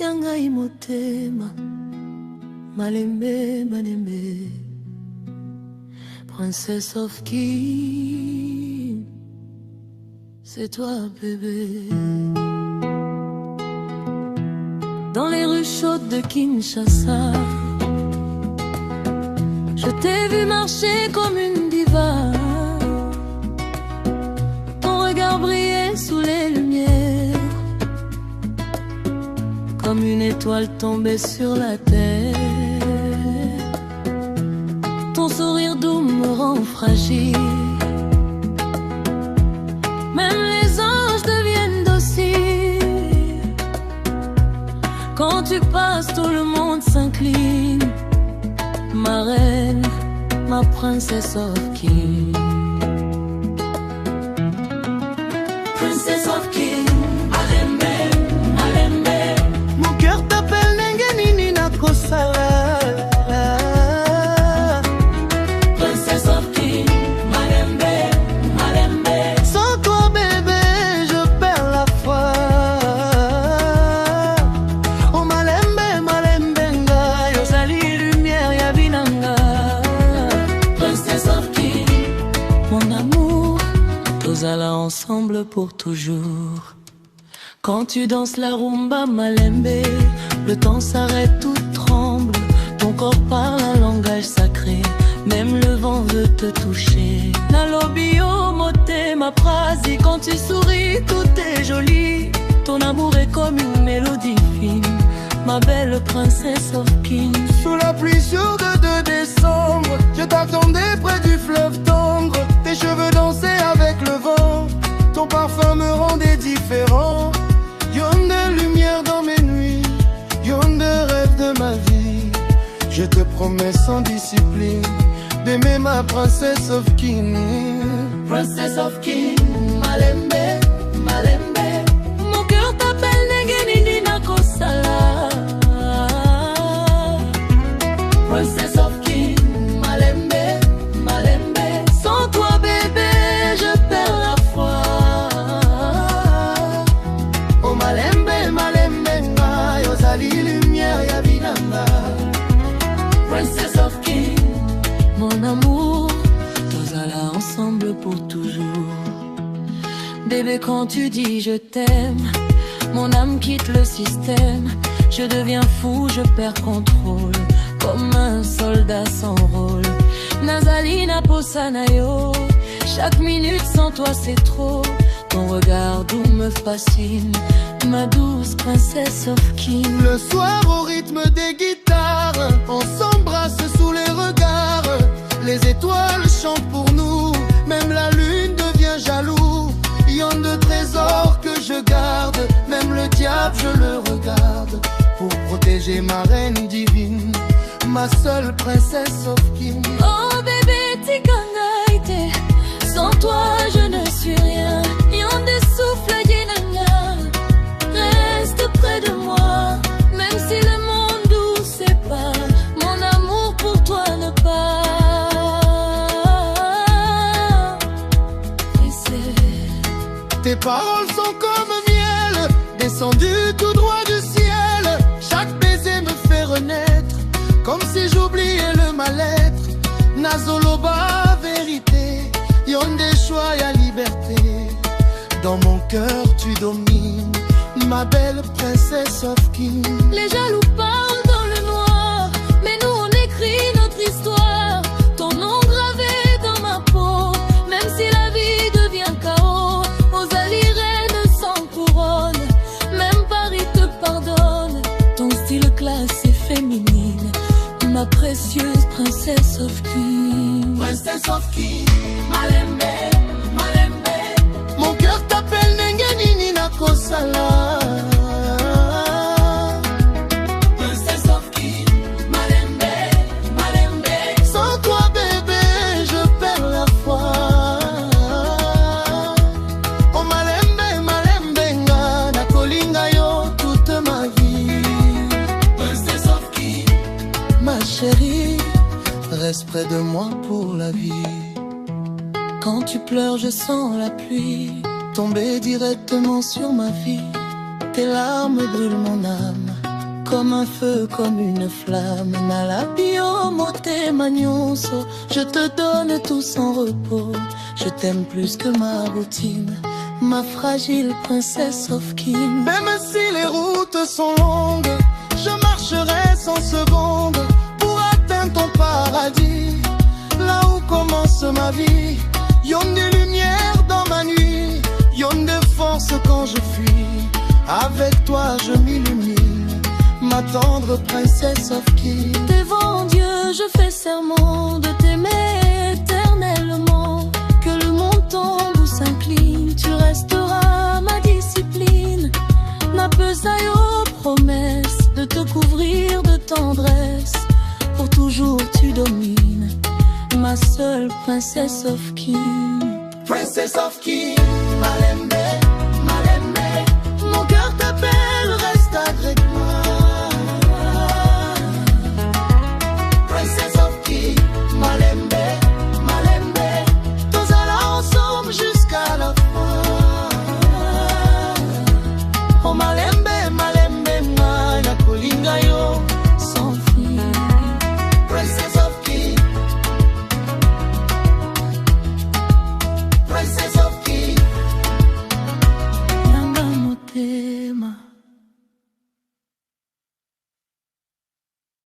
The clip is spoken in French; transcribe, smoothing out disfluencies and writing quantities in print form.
yangai motema, malembe malembe, Princess of King, c'est toi bébé. Dans les rues chaudes de Kinshasa, je t'ai vu marcher comme une diva. Ton regard brillait sous les lumières, comme une étoile tombée sur la terre. Ton sourire doux me rend fragile, même les anges deviennent dociles. Quand tu passes, tout le monde s'incline. Ma reine, ma princess of King. Princess of King, Malembe, Malembe. Mon cœur t'appelle Nengenini Nakosala. Princess of King, Malembe, Malembe. Sans toi bébé, je perds la foi. Oh Malembe, Malembe nga, yozali lumière ya binanga. Princess of King, mon amour, tozala ensemble pour toujours. Quand tu danses la rumba Malembe, le temps s'arrête, tout tremble. Ton corps parle un langage sacré, même le vent veut te toucher. Nalobi o motema prasi, quand tu souris tout est joli. Ton amour est comme une mélodie fine, ma belle princess of King. Sous la pluie chaude de décembre, je t'attendais près du fleuve tendre. Tes cheveux dansaient avec le vent, ton parfum me rendait différent. Y'en de lumière dans mes nuits, y'en de rêve de ma vie. Je te promets sans discipline d'aimer ma princess of King. Princess of King, Malembe, Malembe. Mon cœur t'appelle Nengenini Nakosala. Princess of King, Malembe, Malembe. Sans toi bébé, je perds la foi. Oh Malembe, Malembe nga, yozali lumière ya binanga. Princess of King, mon amour, tozala ensemble pour toujours. Bébé, quand tu dis je t'aime, mon âme quitte le système. Je deviens fou, je perds contrôle, comme un soldat sans rôle. Nazali naposanayo, chaque minute sans toi c'est trop. Ton regard doux me fascine, ma douce princess of King. Le soir au rythme des guitares, on s'embrasse sous les regards. Les étoiles chantent pour nous, même la lune devient jaloux. Y'en de trésors que je garde, même le diable je le regarde. Pour protéger ma reine divine, ma seule princesse of King. Oh bébé tikangaite, sans toi je ne suis rien. Y'en des souffles yenanga, reste près de moi. Même si le monde nous sépare, mon amour pour toi ne part. Tes paroles sont comme miel, descendu tout droit du ciel. Chaque baiser me fait renaître, comme si j'oubliais le mal-être. Nazoloba vérité, y'en des choix et liberté. Dans mon cœur tu domines, ma belle princess of King. Les jaloux parlent dans le noir, mais nous on écrit notre histoire. Ton nom gravé dans ma peau, même si la vie devient chaos. Ozali reine sans couronne, même Paris te pardonne. Ton style classe et féminine, ma précieuse princess of King. Princess of King, Malembe, Malembe. mon cœur t'appelle Nengenini Nakosala. Princess of King, Malembe, Malembe. Sans toi bébé, je perds la foi. Oh Malembe, Malembe nga, nakolinga yo toute ma vie. Princess of King, Ma chérie, reste près de moi pour la vie. quand tu pleures je sens la pluie tomber directement sur ma vie. Tes larmes brûlent mon âme, comme un feu, comme une flamme. Nalapio motema nyonso, je te donne tout sans repos. Je t'aime plus que ma routine, ma fragile princesse of King. Même si les routes sont longues, je marcherai sans seconde pour atteindre ton paradis. Là où commence ma vie, y'ont des lumières dans ma nuit, y'ont des forces quand je fuis. Avec toi je m'illumine, ma tendre princesse of King. Devant Dieu je fais serment de t'aimer éternellement. Que le monde tombe ou s'incline, tu resteras ma discipline. Napesayo promesse de te couvrir de tendresse. Pour toujours tu domines, ma seule princesse of King. Princess of King, Malembe.